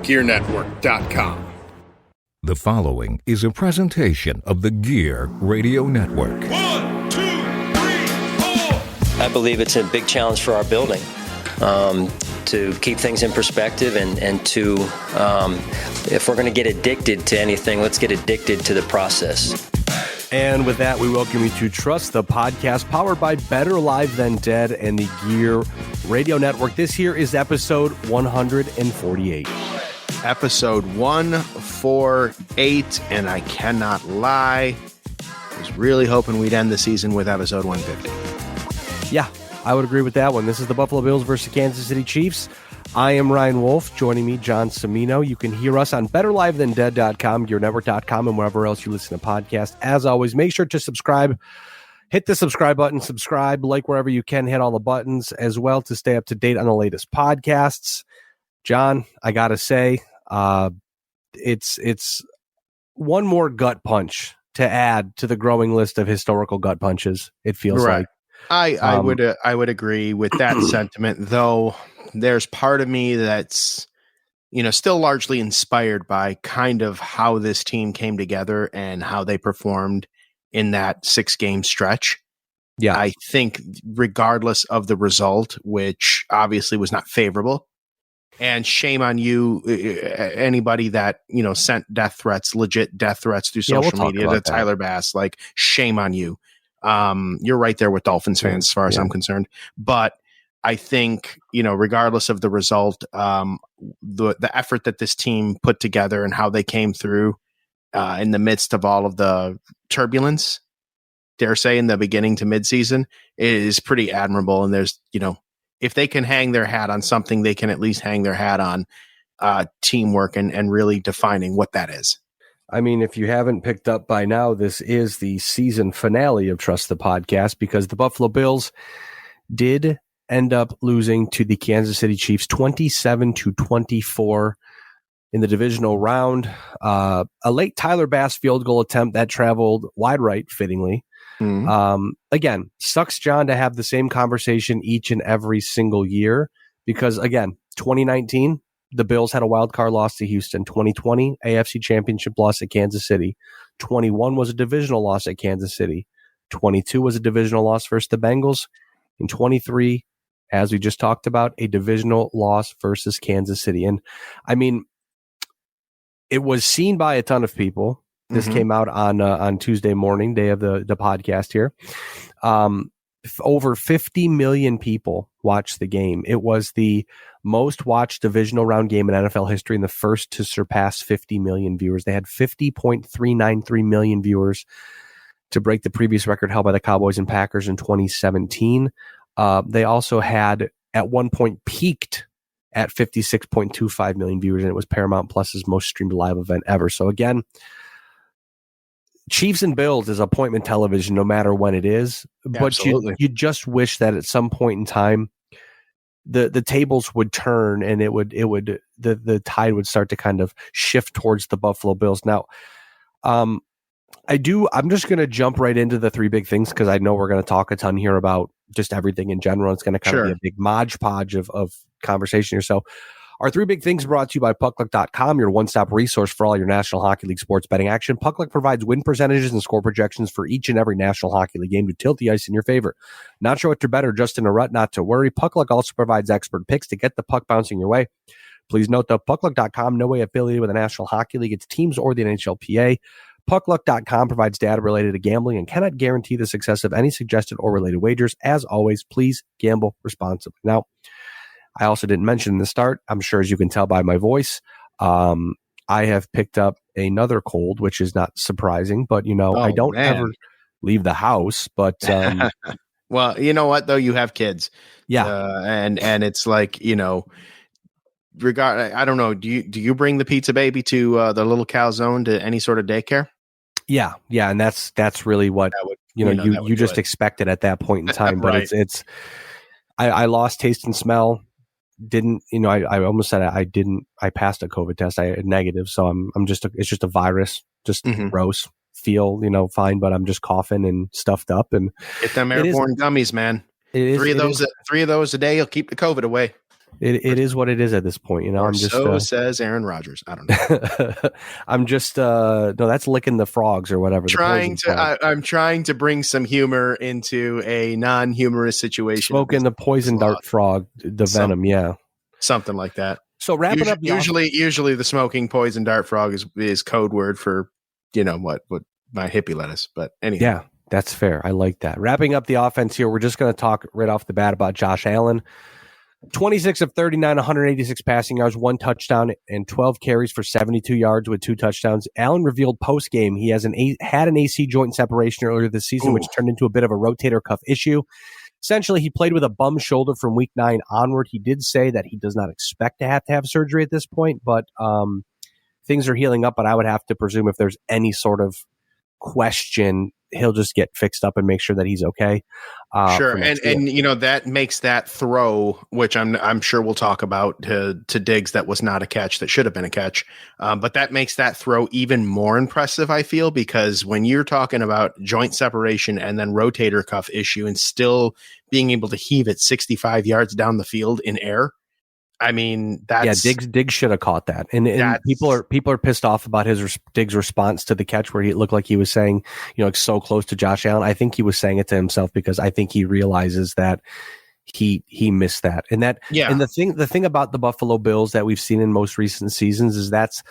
GearNetwork.com. The following is a presentation of the Gear Radio Network. 1, 2, 3, 4. I believe it's a big challenge for our building to keep things in perspective and to, if we're going to get addicted to anything, let's get addicted to the process. And with that, we welcome you to Trust the Podcast, powered by Better Live Than Dead and the Gear Radio Network. This here is episode 148. Episode 148, and I cannot lie, I was really hoping we'd end the season with episode 150. Yeah, I would agree with that one. This is the Buffalo Bills versus Kansas City Chiefs. I am Ryan Wolfe. Joining me, John Cimino. You can hear us on BetterLiveThanDead.com, GearNetwork.com, and wherever else you listen to podcasts. As always, make sure to subscribe. Hit the subscribe button, subscribe, like wherever you can, hit all the buttons as well to stay up to date on the latest podcasts. John, I got to say, it's one more gut punch to add to the growing list of historical gut punches. It feels right. like I would agree with that sentiment, though. There's part of me that's, still largely inspired by kind of how this team came together and how they performed in that 6-game stretch. Yeah, I think regardless of the result, which obviously was not favorable, and shame on you, anybody that, sent death threats, legit death threats through social media to Tyler Bass, like, shame on you. You're right there with Dolphins fans, as far as I'm concerned. But I think, regardless of the result, the effort that this team put together and how they came through in the midst of all of the turbulence, dare say, in the beginning to midseason, is pretty admirable. And there's, if they can hang their hat on something, they can at least hang their hat on teamwork and really defining what that is. I mean, if you haven't picked up by now, this is the season finale of Trust the Podcast, because the Buffalo Bills did end up losing to the Kansas City Chiefs 27-24 in the divisional round. A late Tyler Bass field goal attempt that traveled wide right, fittingly. Again, sucks, John, to have the same conversation each and every single year, because, again, 2019, the Bills had a wild card loss to Houston. 2020, AFC Championship loss at Kansas City. 21 was a divisional loss at Kansas City. 22 was a divisional loss versus the Bengals. In 23, as we just talked about, a divisional loss versus Kansas City. And I mean, it was seen by a ton of people. This came out on Tuesday morning, day of the podcast here. Over 50 million people watched the game. It was the most watched divisional round game in NFL history and the first to surpass 50 million viewers. They had 50.393 million viewers to break the previous record held by the Cowboys and Packers in 2017. They also had, at one point, peaked at 56.25 million viewers, and it was Paramount Plus's most streamed live event ever. So again, Chiefs and Bills is appointment television, no matter when it is. But you just wish that at some point in time, the tables would turn and the tide would start to kind of shift towards the Buffalo Bills. Now, I'm just going to jump right into the three big things, because I know we're going to talk a ton here about just everything in general. It's going to kind of be a big modge podge of conversation here. So our three big things brought to you by PuckLuck.com, your one-stop resource for all your National Hockey League sports betting action. PuckLuck provides win percentages and score projections for each and every National Hockey League game to tilt the ice in your favor. Not sure what to bet or just in a rut? Not to worry. PuckLuck also provides expert picks to get the puck bouncing your way. Please note that PuckLuck.com no way affiliated with the National Hockey League, its teams, or the NHLPA. PuckLuck.com provides data related to gambling and cannot guarantee the success of any suggested or related wagers. As always, please gamble responsibly. Now, I also didn't mention in the start, I'm sure as you can tell by my voice, I have picked up another cold, which is not surprising, but I don't ever leave the house. But well, you know what though, you have kids, and it's like I don't know. Do you bring the pizza baby to the little calzone to any sort of daycare? Yeah, and that's really what you just expect it at that point in time. But right. I lost taste and smell. I almost said I passed a COVID test. I had negative. So it's just a virus, just gross, feel, fine, but I'm just coughing and stuffed up. And get them airborne gummies, man. Three of those a day. You'll keep the COVID away. It is what it is at this point, you know. I'm just so says Aaron Rodgers. I don't know. I'm just no, that's licking the frogs or whatever. I'm trying to bring some humor into a non-humorous situation. Smoking the poison dart frog, the venom, something like that. So wrapping up. Usually the smoking poison dart frog is code word for, you know, what my hippie lettuce. But anyway, yeah, that's fair. I like that. Wrapping up the offense here, we're just going to talk right off the bat about Josh Allen. 26 of 39, 186 passing yards, 1 touchdown, and 12 carries for 72 yards with 2 touchdowns. Allen revealed post-game he had an AC joint separation earlier this season, which turned into a bit of a rotator cuff issue. Essentially, he played with a bum shoulder from week 9 onward. He did say that he does not expect to have surgery at this point, but things are healing up. But I would have to presume if there's any sort of question, he'll just get fixed up and make sure that he's okay. Sure, and you know that makes that throw, which I'm sure we'll talk about to Diggs, that was not a catch, that should have been a catch, but that makes that throw even more impressive, I feel, because when you're talking about joint separation and then rotator cuff issue and still being able to heave it 65 yards down the field in air, I mean, that's Diggs should have caught that, and people are pissed off about Diggs' response to the catch where he looked like he was saying, you know, like so close to Josh Allen. I think he was saying it to himself because I think he realizes that he missed that, and the thing about the Buffalo Bills that we've seen in most recent seasons is that's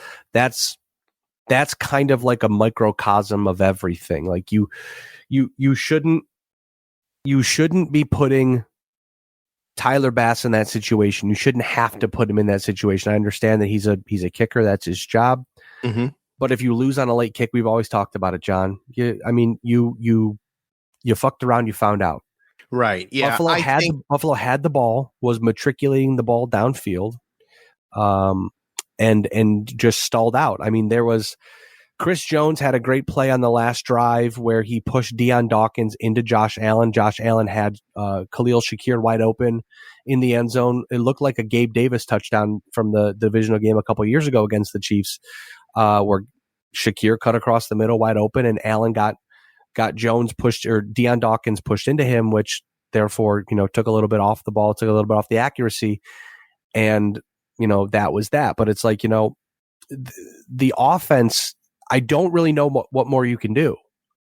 kind of like a microcosm of everything. Like you shouldn't be putting Tyler Bass in that situation. You shouldn't have to put him in that situation. I understand that he's a kicker. That's his job. Mm-hmm. But if you lose on a late kick, we've always talked about it, John. You fucked around. You found out. Right. Yeah. Buffalo had the ball, was matriculating the ball downfield, and just stalled out. I mean, Chris Jones had a great play on the last drive where he pushed Deion Dawkins into Josh Allen. Josh Allen had Khalil Shakir wide open in the end zone. It looked like a Gabe Davis touchdown from the divisional game a couple years ago against the Chiefs, where Shakir cut across the middle wide open, and Allen got Jones pushed, or Deion Dawkins pushed into him, which therefore, you know, took a little bit off the ball, took a little bit off the accuracy, and you know that was that. But it's like, you know, the offense, I don't really know what more you can do,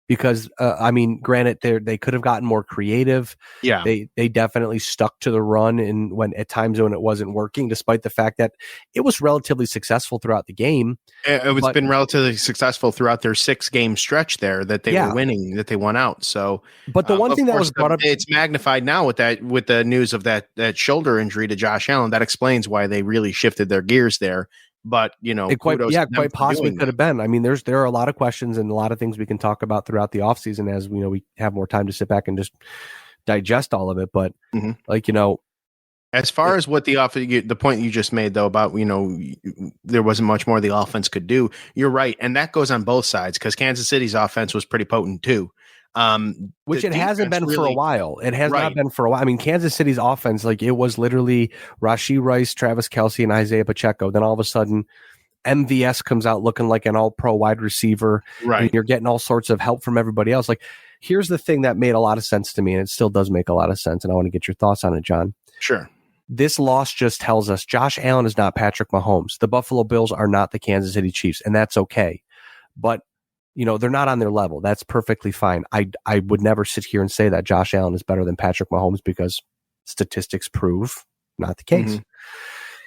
because I mean, granted, they could have gotten more creative. Yeah, they definitely stuck to the run, and when at times when it wasn't working, despite the fact that it was relatively successful throughout the game. It's been relatively successful throughout their 6-game stretch there that they were winning, that they won out. So, but the one thing that was brought up, it's magnified now with the news of that shoulder injury to Josh Allen. That explains why they really shifted their gears there. But you know, it quite possibly could have been. I mean, there are a lot of questions and a lot of things we can talk about throughout the offseason as we have more time to sit back and just digest all of it. But like, you know, as far as what the point you just made though about, you know, there wasn't much more the offense could do. You're right, and that goes on both sides, because Kansas City's offense was pretty potent too. Which it hasn't been for a while. It has not been for a while. I mean, Kansas City's offense, like, it was literally Rashee Rice, Travis Kelce, and Isaiah Pacheco. Then all of a sudden, MVS comes out looking like an all-pro wide receiver. Right. And you're getting all sorts of help from everybody else. Like, here's the thing that made a lot of sense to me, and it still does make a lot of sense, and I want to get your thoughts on it, John. Sure. This loss just tells us Josh Allen is not Patrick Mahomes. The Buffalo Bills are not the Kansas City Chiefs, and that's okay. But you know, they're not on their level. That's perfectly fine. I would never sit here and say that Josh Allen is better than Patrick Mahomes, because statistics prove not the case. Mm-hmm.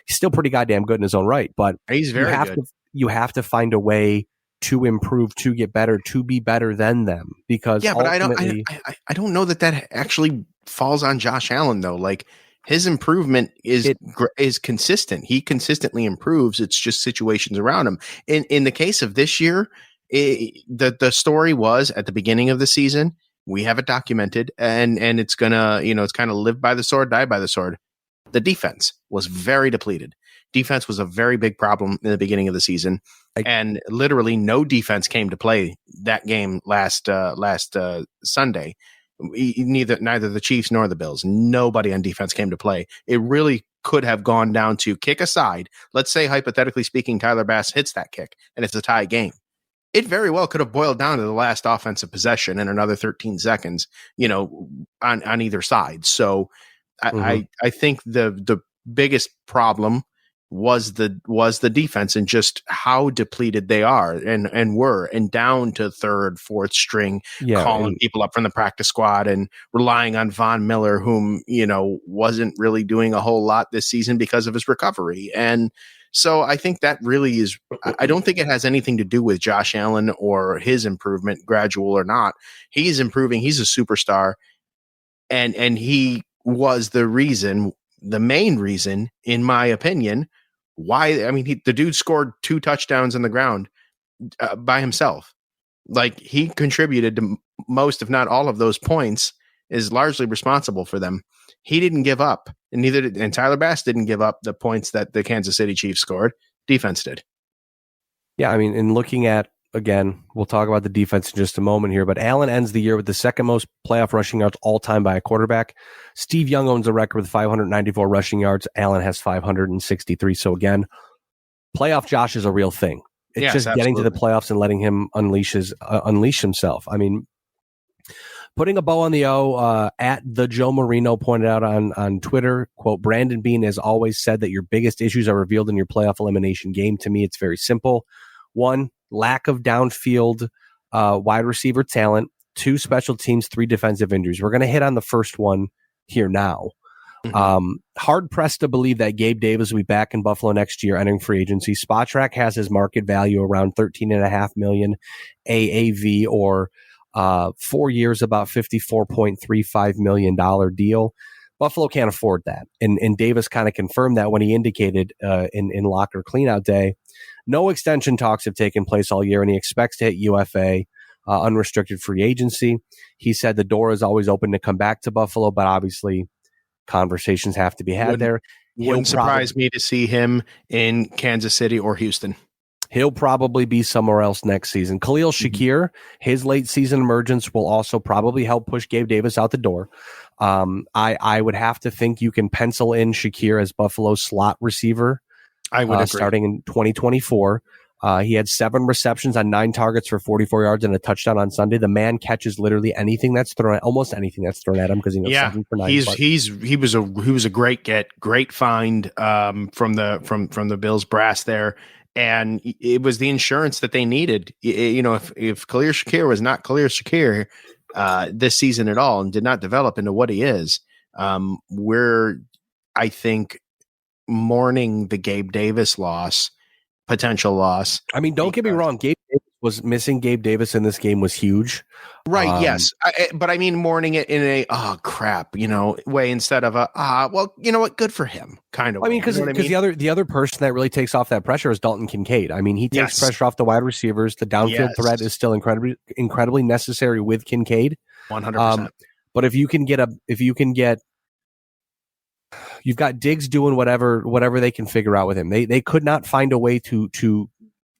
He's still pretty goddamn good in his own right, but he's very good. You have to find a way to improve, to get better, to be better than them, because but I don't know that actually falls on Josh Allen though. Like, his improvement is consistent. He consistently improves. It's just situations around him. In the case of this year, the story was at the beginning of the season. We have it documented, and it's gonna, you know, it's kind of live by the sword, die by the sword. The defense was very depleted. Defense was a very big problem in the beginning of the season, and literally no defense came to play that game last Sunday. Neither the Chiefs nor the Bills. Nobody on defense came to play. It really could have gone down to kick aside. Let's say, hypothetically speaking, Tyler Bass hits that kick, and it's a tie game. It very well could have boiled down to the last offensive possession and another 13 seconds, you know, on either side. So I think the biggest problem was the defense and just how depleted they are and were and down to third, fourth string, calling people up from the practice squad and relying on Von Miller, whom, wasn't really doing a whole lot this season because of his recovery. And so I think that really is, I don't think it has anything to do with Josh Allen or his improvement, gradual or not. He's improving. He's a superstar. And he was the main reason, in my opinion, why. I mean, the dude scored 2 touchdowns on the ground by himself. Like, he contributed to most, if not all of those points, is largely responsible for them. He didn't give up, and Tyler Bass didn't give up the points that the Kansas City Chiefs scored. Defense did. Yeah, I mean, in looking at, again, we'll talk about the defense in just a moment here, but Allen ends the year with the second most playoff rushing yards all time by a quarterback. Steve Young owns a record with 594 rushing yards. Allen has 563. So again, playoff Josh is a real thing. It's just absolutely getting to the playoffs and letting him unleash himself. I mean, putting a bow on the O, at the Joe Marino pointed out on Twitter, quote, Brandon Beane has always said that your biggest issues are revealed in your playoff elimination game. To me, it's very simple. 1, lack of downfield wide receiver talent. 2, special teams. 3, defensive injuries. We're going to hit on the first one here now. Hard pressed to believe that Gabe Davis will be back in Buffalo next year entering free agency. Spotrac has his market value around $13.5 million AAV, or 4 years, about $54.35 million deal. Buffalo can't afford that. And Davis kind of confirmed that when he indicated in locker cleanout day, no extension talks have taken place all year, and he expects to hit UFA, unrestricted free agency. He said the door is always open to come back to Buffalo, but obviously conversations have to be had there. Wouldn't surprise me to see him in Kansas City or Houston. He'll probably be somewhere else next season. Khalil Shakir, his late season emergence will also probably help push Gabe Davis out the door. I would have to think you can pencil in Shakir as Buffalo's slot receiver. I would agree. Starting in 2024. He had 7 receptions on 9 targets for 44 yards and a touchdown on Sunday. The man catches literally anything that's thrown, almost anything that's thrown at him, because he knows 7 for 9. He was a great get, great find from the Bills brass there. And it was the insurance that they needed. If Khalil Shakir was not Khalil Shakir this season at all and did not develop into what he is, we're, I think, mourning the Gabe Davis potential loss. I mean, don't get me wrong. Missing Gabe Davis in this game was huge. Right. Yes. But I mean, mourning it in a, oh crap, way, instead of well, you know what? Good for him kind of. I mean, because the other person that really takes off that pressure is Dalton Kincaid. I mean, he takes pressure off the wide receivers. The downfield threat is still incredibly necessary with Kincaid. 100%. But if you can get, you've got Diggs doing whatever they can figure out with him. They could not find a way to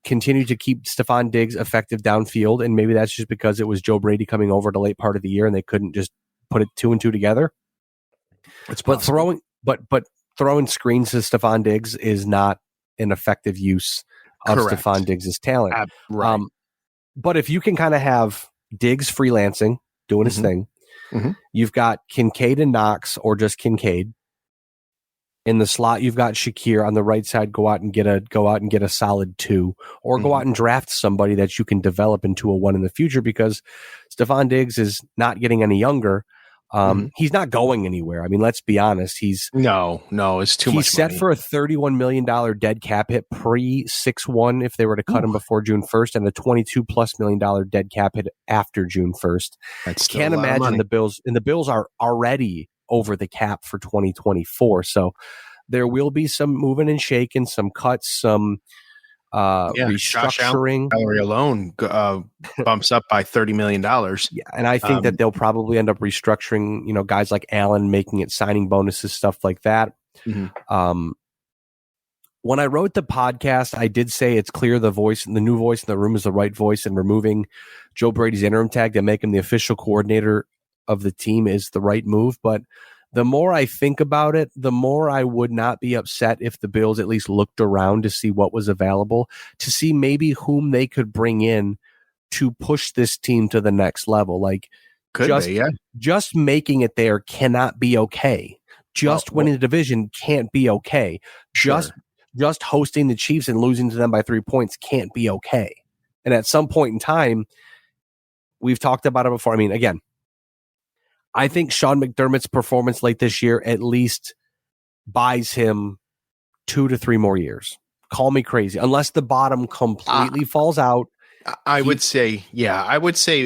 continue to keep Stephon Diggs effective downfield, and maybe that's just because it was Joe Brady coming over the late part of the year and they couldn't just put it 2 and 2 together. But throwing screens to Stephon Diggs is not an effective use of Stephon Diggs' talent. Right. But if you can kind of have Diggs freelancing, doing his thing, you've got Kincaid and Knox, or just Kincaid. In the slot, you've got Shakir. On the right side, go out and get a solid 2, or go out and draft somebody that you can develop into a 1 in the future, because Stephon Diggs is not getting any younger. He's not going anywhere. I mean, let's be honest. No, it's too much. He's set for a $31 million dead cap hit pre 6-1 if they were to cut him before June 1st, and a $22+ million dead cap hit after June 1st. Can't imagine the Bills are already over the cap for 2024. So there will be some moving and shaking, some cuts, some restructuring. Salary alone bumps up by $30 million. Yeah, and I think that they'll probably end up restructuring, guys like Allen, making it signing bonuses, stuff like that. When I wrote the podcast, I did say it's clear the new voice in the room is the right voice, and removing Joe Brady's interim tag to make him the official coordinator of the team is the right move. But the more I think about it, the more I would not be upset if the Bills at least looked around to see what was available, to see maybe whom they could bring in to push this team to the next level. Like, just making it there cannot be okay. just winning the division can't be okay. Just hosting the Chiefs and losing to them by 3 points can't be okay. And at some point in time, we've talked about it before. I mean, again, I think Sean McDermott's performance late this year at least buys him 2 to 3 more years. Call me crazy. Unless the bottom completely falls out. I would say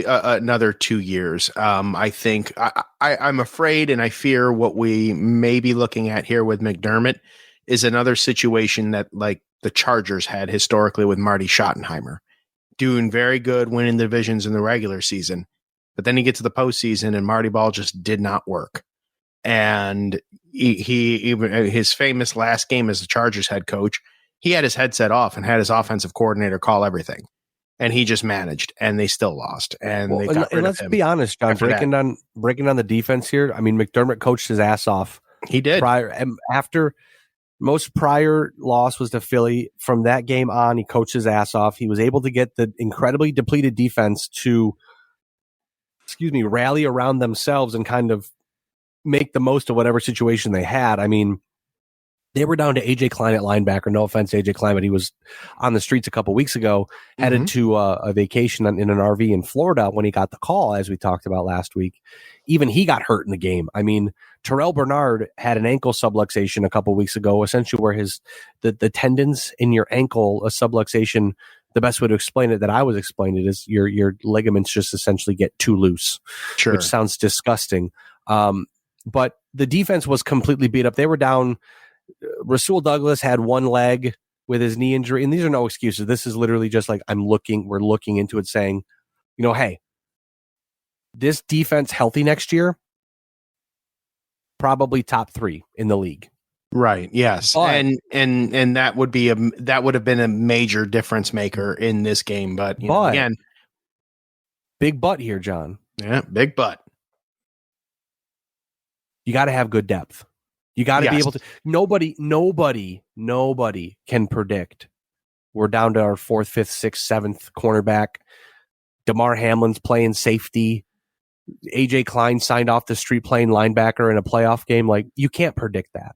another 2 years. I think I'm afraid and I fear what we may be looking at here with McDermott is another situation that like the Chargers had historically with Marty Schottenheimer, doing very good, winning the divisions in the regular season. But then he gets to the postseason and Marty Ball just did not work. And he even his famous last game as the Chargers head coach, he had his headset off and had his offensive coordinator call everything. And he just managed, and they still lost. And they got rid let's of him be honest, John. Breaking down the defense here. I mean, McDermott coached his ass off. He did. After most prior loss was to Philly. From that game on, he coached his ass off. He was able to get the incredibly depleted defense to, rally around themselves and kind of make the most of whatever situation they had. I mean, they were down to AJ Klein at linebacker. No offense to AJ Klein, but he was on the streets a couple weeks ago, headed to a vacation in an RV in Florida when he got the call, as we talked about last week. Even he got hurt in the game. I mean, Terrell Bernard had an ankle subluxation a couple weeks ago, essentially where the tendons in your ankle, a subluxation, the best way to explain it that I was explaining it is your ligaments just essentially get too loose, which sounds disgusting. But the defense was completely beat up. They were down. Rasul Douglas had one leg with his knee injury, and these are no excuses. This is literally just like we're looking into it saying, hey, this defense healthy next year, probably top 3 in the league. Right. Yes. But, and that would have been a major difference maker in this game. But again, big but here, John. Yeah. Big but. You got to have good depth. You got to be able to. Nobody can predict. We're down to our 4th, 5th, 6th, 7th cornerback. DeMar Hamlin's playing safety. AJ Klein signed off the street playing linebacker in a playoff game. Like, you can't predict that.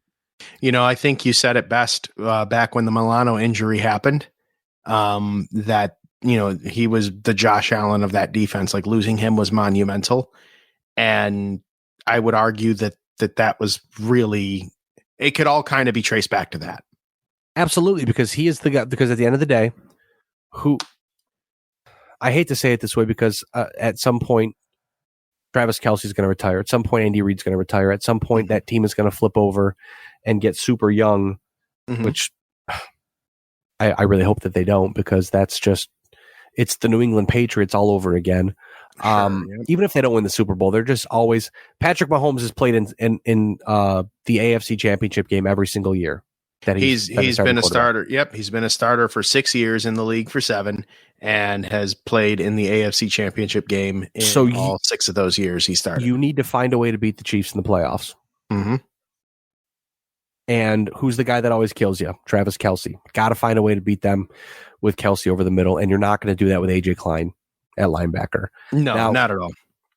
I think you said it best back when the Milano injury happened. That he was the Josh Allen of that defense. Like, losing him was monumental, and I would argue that was really, it could all kind of be traced back to that. Absolutely, because he is the guy, because at the end of the day, I hate to say it this way, because at some point, Travis Kelce's going to retire. At some point, Andy Reid's going to retire. At some point, that team is going to flip over and get super young, which I really hope that they don't, because that's just, it's the New England Patriots all over again. Even if they don't win the Super Bowl, they're just always. Patrick Mahomes has played in the AFC Championship game every single year. That he's been a starter. Yep, he's been a starter for 6 years, in the league for 7, and has played in the AFC Championship game in all 6 of those years he started. You need to find a way to beat the Chiefs in the playoffs. And who's the guy that always kills you? Travis Kelce. Got to find a way to beat them with Kelce over the middle, and you're not going to do that with AJ Klein at linebacker. No, not at all.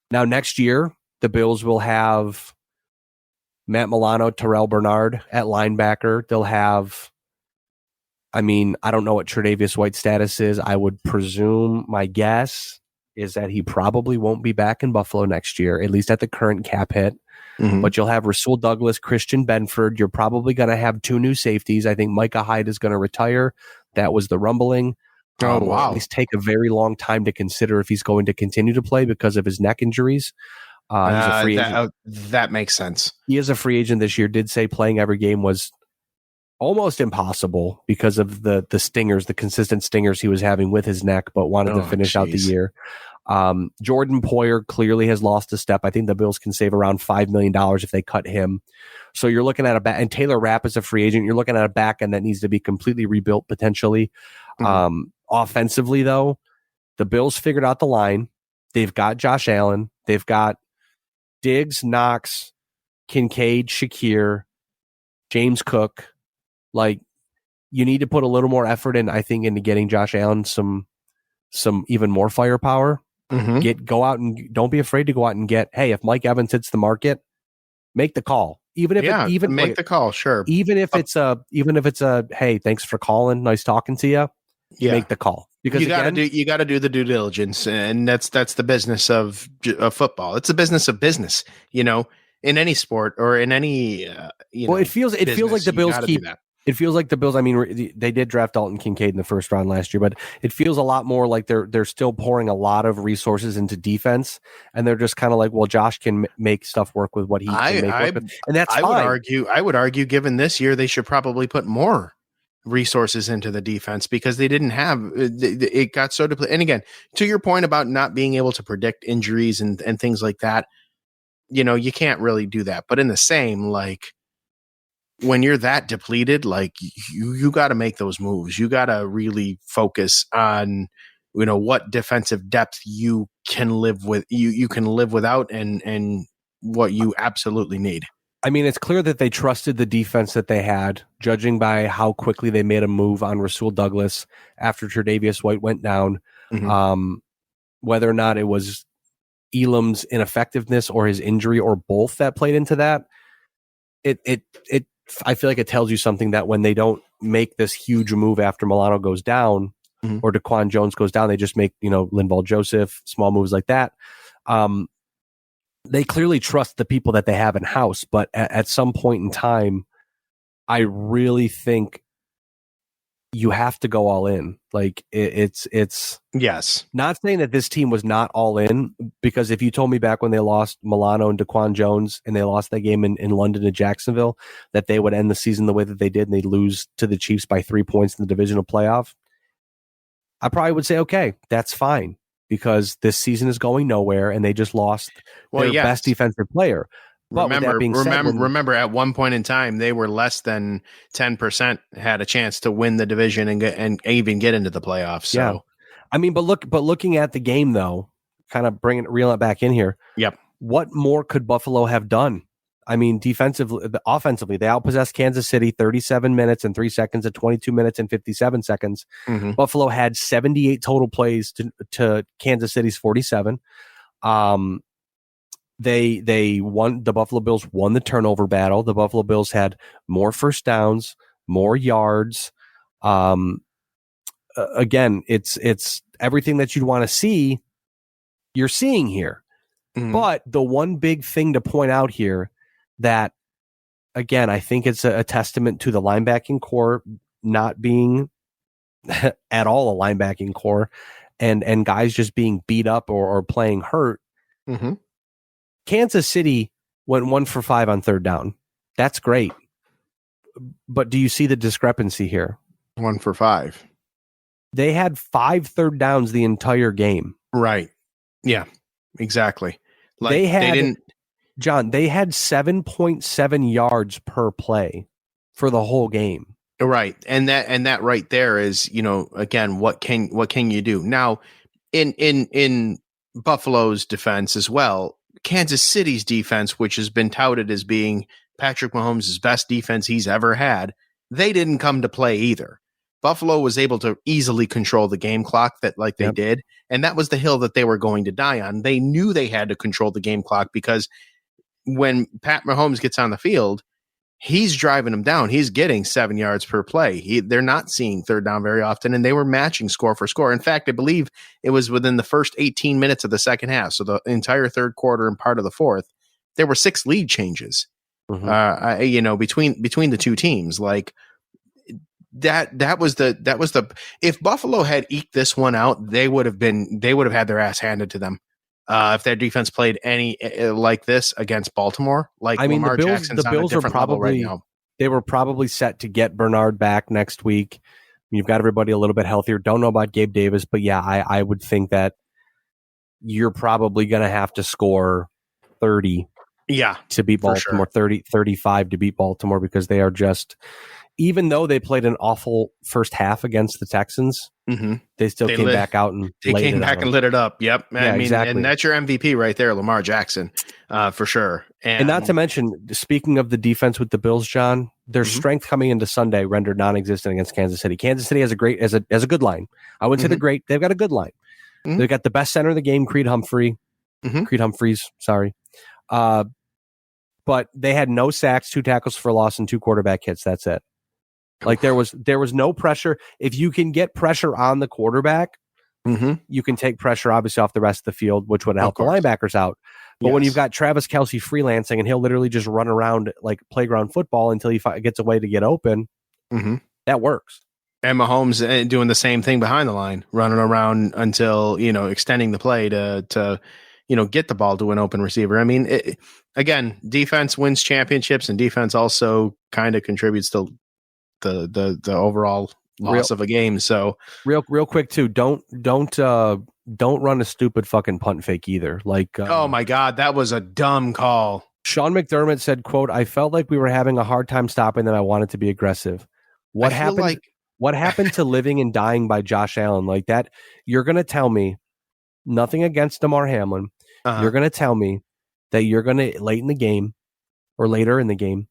Now, next year, the Bills will have Matt Milano, Terrell Bernard at linebacker. They'll have, I don't know what Tre'Davious White's status is. I would presume, my guess is that he probably won't be back in Buffalo next year, at least at the current cap hit. But you'll have Rasul Douglas, Christian Benford. You're probably going to have 2 new safeties. I think Micah Hyde is going to retire. That was the rumbling. Wow. At least take a very long time to consider if he's going to continue to play because of his neck injuries. He's a free agent. That makes sense. He is a free agent this year. Did say playing every game was almost impossible because of the stingers, the consistent stingers he was having with his neck, but wanted to finish out the year. Jordan Poyer clearly has lost a step. I think the Bills can save around $5 million if they cut him. So you're looking at and Taylor Rapp is a free agent. You're looking at a back end that needs to be completely rebuilt potentially. Offensively, though, the Bills figured out the line. They've got Josh Allen. They've got Diggs, Knox, Kincaid, Shakir, James Cook. Like, you need to put a little more effort in, I think, into getting Josh Allen some even more firepower. Go out and don't be afraid to go out and get, hey, if Mike Evans hits the market, make the call. Even if make the call, sure. Even if it's a hey, thanks for calling, nice talking to you. Make the call, because you got to do the due diligence, and that's the business of football. It's a business of business, in any sport or in any it feels like the Bills keep that. It feels like the Bills. I mean, they did draft Dalton Kincaid in the first round last year, but it feels a lot more like they're still pouring a lot of resources into defense, and they're just kind of like, well, Josh can make stuff work with what he can make work with, and that's fine. I would argue, given this year, they should probably put more resources into the defense, because they didn't have it got so depleted. And again, to your point about not being able to predict injuries and things like that, you can't really do that. But in the same, like, when you're that depleted, like, you got to make those moves. You got to really focus on, what defensive depth you can live with, you can live without, and what you absolutely need. I mean, it's clear that they trusted the defense that they had, judging by how quickly they made a move on Rasul Douglas after Tre'Davious White went down. Mm-hmm. Whether or not it was Elam's ineffectiveness or his injury or both that played into that, I feel like it tells you something, that when they don't make this huge move after Milano goes down, mm-hmm. or Daquan Jones goes down, they just make, Linval Joseph, small moves like that. They clearly trust the people that they have in house, but at some point in time, I really think you have to go all in. Like, it's yes. Not saying that this team was not all in, because if you told me back when they lost Milano and Daquan Jones and they lost that game in London to Jacksonville, that they would end the season the way that they did and they'd lose to the Chiefs by 3 points in the divisional playoff, I probably would say, okay, that's fine, because this season is going nowhere and they just lost their best defensive player. But remember, at one point in time, they were less than 10% had a chance to win the division and even get into the playoffs. So, yeah. I mean, but looking at the game though, kind of reeling it back in here. Yep. What more could Buffalo have done? I mean, offensively, they outpossessed Kansas City 37 minutes and 3 seconds at 22 minutes and 57 seconds. Mm-hmm. Buffalo had 78 total plays to Kansas City's 47. They won. The Buffalo Bills won the turnover battle. The Buffalo Bills had more first downs, more yards. Again, it's everything that you'd want to see. You're seeing here, but the one big thing to point out here, that again, I think it's a testament to the linebacking core not being at all a linebacking core, and guys just being beat up or playing hurt. Mm-hmm. Kansas City went 1 for 5 on third down. That's great. But do you see the discrepancy here? 1 for 5. They had 5 third downs the entire game. Right. Yeah, exactly. Like, they had 7.7 yards per play for the whole game. Right. And that right there is, again, what can you do? Now, in Buffalo's defense as well, Kansas City's defense, which has been touted as being Patrick Mahomes' best defense he's ever had, they didn't come to play either. Buffalo was able to easily control the game clock they did, and that was the hill that they were going to die on. They knew they had to control the game clock, because when Pat Mahomes gets on the field, he's driving them down. He's getting 7 yards per play. They're not seeing third down very often, and they were matching score for score. In fact, I believe it was within the first 18 minutes of the second half, so the entire third quarter and part of the fourth, there were 6 lead changes. Mm-hmm. Between the two teams. Like, that was the if Buffalo had eked this one out, they would have had their ass handed to them. If their defense played any like this against Baltimore, Lamar Jackson's the Bills on a different level right now. They were probably set to get Bernard back next week. You've got everybody a little bit healthier. Don't know about Gabe Davis, but yeah, I would think that you're probably going to have to score 30 to beat Baltimore, sure. 35 to beat Baltimore, because they are just, even though they played an awful first half against the Texans, they came back out and lit it up. Yep. Exactly. And that's your MVP right there, Lamar Jackson, for sure. And not to mention, speaking of the defense with the Bills, John, their strength coming into Sunday rendered non-existent against Kansas City. Kansas City has a good line. I wouldn't say they're great. They've got a good line. They've got the best center of the game, Creed Humphreys. Sorry. but they had no sacks, 2 tackles for loss, and 2 quarterback hits. That's it. Like there was no pressure. If you can get pressure on the quarterback, you can take pressure obviously off the rest of the field, which would help the linebackers out. But when you've got Travis Kelce freelancing and he'll literally just run around like playground football until he gets a way to get open, that works. And Mahomes doing the same thing behind the line, running around until, extending the play to get the ball to an open receiver. I mean, again, defense wins championships, and defense also kind of contributes to the overall loss of a game. So real quick too, don't run a stupid fucking punt fake either. Like, oh my God, that was a dumb call. Sean McDermott said, quote, "I felt like we were having a hard time stopping them. I wanted to be aggressive." What happened to living and dying by Josh Allen like that? You're going to tell me, nothing against Damar Hamlin. You're going to tell me that you're going to, late in the game or later in the game,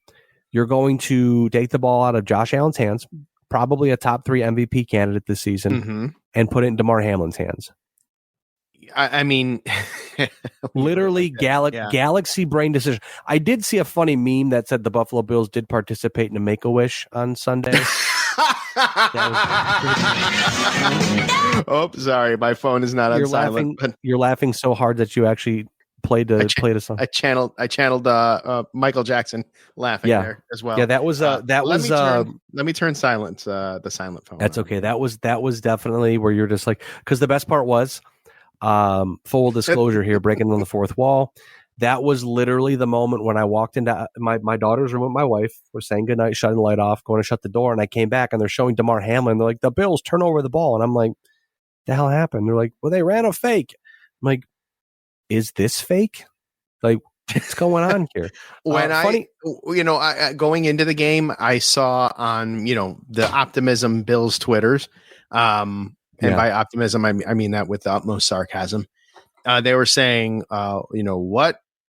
you're going to take the ball out of Josh Allen's hands, probably a top 3 MVP candidate this season, and put it in Damar Hamlin's hands. I mean, literally galaxy brain decision. I did see a funny meme that said the Buffalo Bills did participate in a Make-A-Wish on Sunday. Oh, sorry, my phone is not on silent. You're laughing so hard that you actually played a song. I channeled Michael Jackson laughing there as well. Yeah, that was let me turn silent the silent phone. That's okay. That was definitely where you're just like, because the best part was full disclosure here, breaking on the fourth wall. That was literally the moment when I walked into my daughter's room with my wife. We're saying goodnight, shutting the light off, going to shut the door, and I came back and they're showing Damar Hamlin. They're like, the Bills turn over the ball, and I'm like, the hell happened? They're like, well, they ran a fake. I'm like, is this fake? Like, what's going on here? When I going into the game, I saw on the Optimism Bills Twitters, and by optimism I mean that with the utmost sarcasm. They were saying,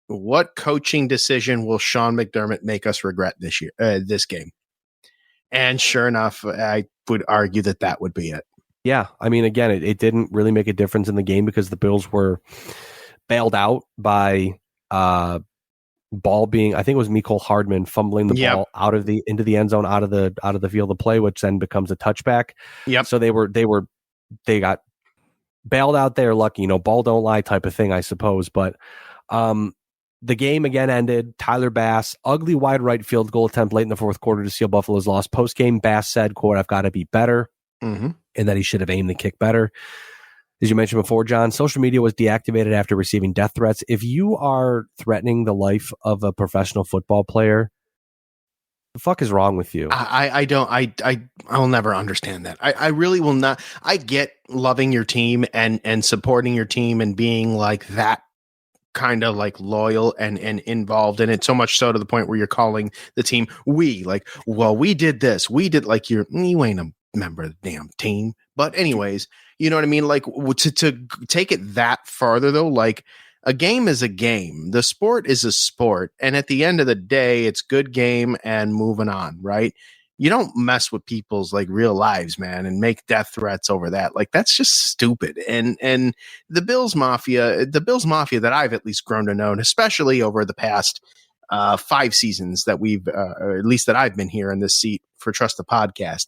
what coaching decision will Sean McDermott make us regret this game? And sure enough, I would argue that would be it. Yeah. I mean, again, it didn't really make a difference in the game because the Bills were bailed out by ball being, I think it was Mecole Hardman fumbling the ball into the end zone, out of the field of play, which then becomes a touchback. Yep. So they got bailed out there. Lucky, ball don't lie type of thing, I suppose. But the game again ended. Tyler Bass, ugly wide right field goal attempt late in the fourth quarter to seal Buffalo's loss. Post game, Bass said, quote, "I've got to be better," and that he should have aimed the kick better. As you mentioned before, John, social media was deactivated after receiving death threats. If you are threatening the life of a professional football player, the fuck is wrong with you? I'll never understand that. I really will not. I get loving your team and supporting your team and being like that kind of like loyal and involved in it, so much so to the point where you're calling the team we did this, we did, like you ain't a member of the damn team. But anyways, you know what I mean? Like to take it that farther though, like a game is a game. The sport is a sport. And at the end of the day, it's good game and moving on, right? You don't mess with people's like real lives, man, and make death threats over that. Like that's just stupid. And the Bills Mafia that I've at least grown to know, and especially over the past 5 seasons that we've, or at least that I've been here in this seat for Trust the Podcast.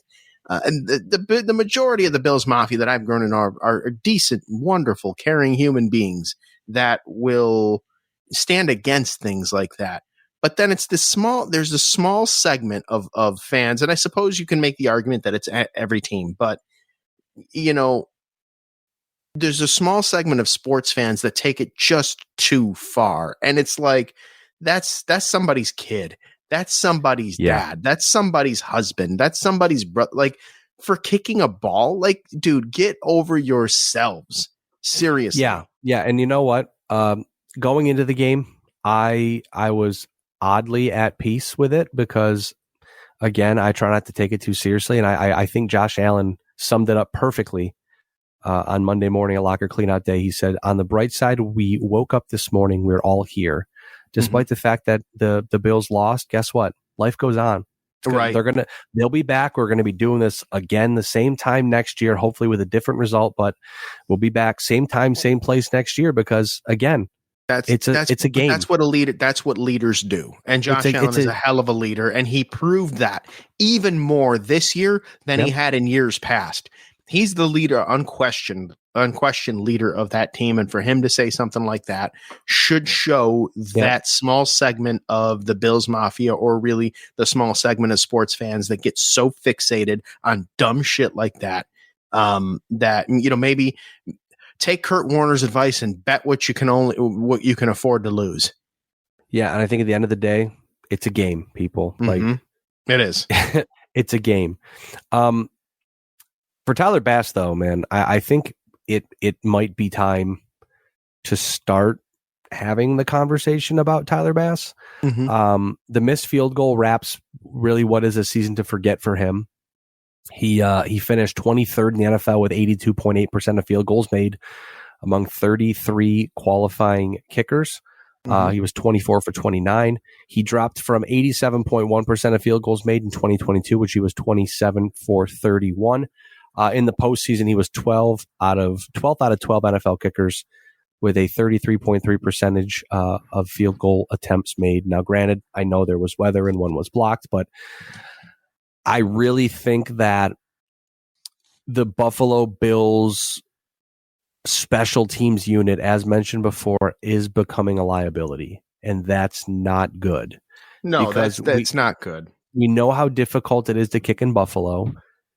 And the majority of the Bills Mafia that I've grown in are decent, wonderful, caring human beings that will stand against things like that. But then there's a small segment of fans, and I suppose you can make the argument that it's every team, but there's a small segment of sports fans that take it just too far. And it's like, that's somebody's kid. That's somebody's dad. That's somebody's husband. That's somebody's brother. Like, for kicking a ball, like, dude, get over yourselves. Seriously. Yeah. And you know what? Going into the game, I was oddly at peace with it because, again, I try not to take it too seriously. And I think Josh Allen summed it up perfectly on Monday morning at Locker Cleanout Day. He said, on the bright side, we woke up this morning. We're all here. Despite the fact that the Bills lost, guess what? Life goes on. Right. They'll be back. We're going to be doing this again the same time next year, hopefully with a different result, but we'll be back same time, same place next year because, again, It's a game. That's what leaders do. And Josh Allen is a hell of a leader, and he proved that even more this year than he had in years past. He's the leader, unquestioned leader of that team, and for him to say something like that should show that small segment of the Bills Mafia, or really the small segment of sports fans that get so fixated on dumb shit like that, that, you know, maybe take Kurt Warner's advice and bet what you can afford to lose. Yeah, and I think at the end of the day, it's a game, people. Like, it is. It's a game. For Tyler Bass, though, man, I think it might be time to start having the conversation about Tyler Bass. The missed field goal wraps really what is a season to forget for him. He finished 23rd in the NFL with 82.8% of field goals made among 33 qualifying kickers. He was 24 for 29. He dropped from 87.1% of field goals made in 2022, which he was 27 for 31. In the postseason, he was 12th out of 12 NFL kickers with a 33.3 percentage of field goal attempts made. Now, granted, I know there was weather and one was blocked, but I really think that the Buffalo Bills special teams unit, as mentioned before, is becoming a liability, and that's not good. No, that's not good. We know how difficult it is to kick in Buffalo,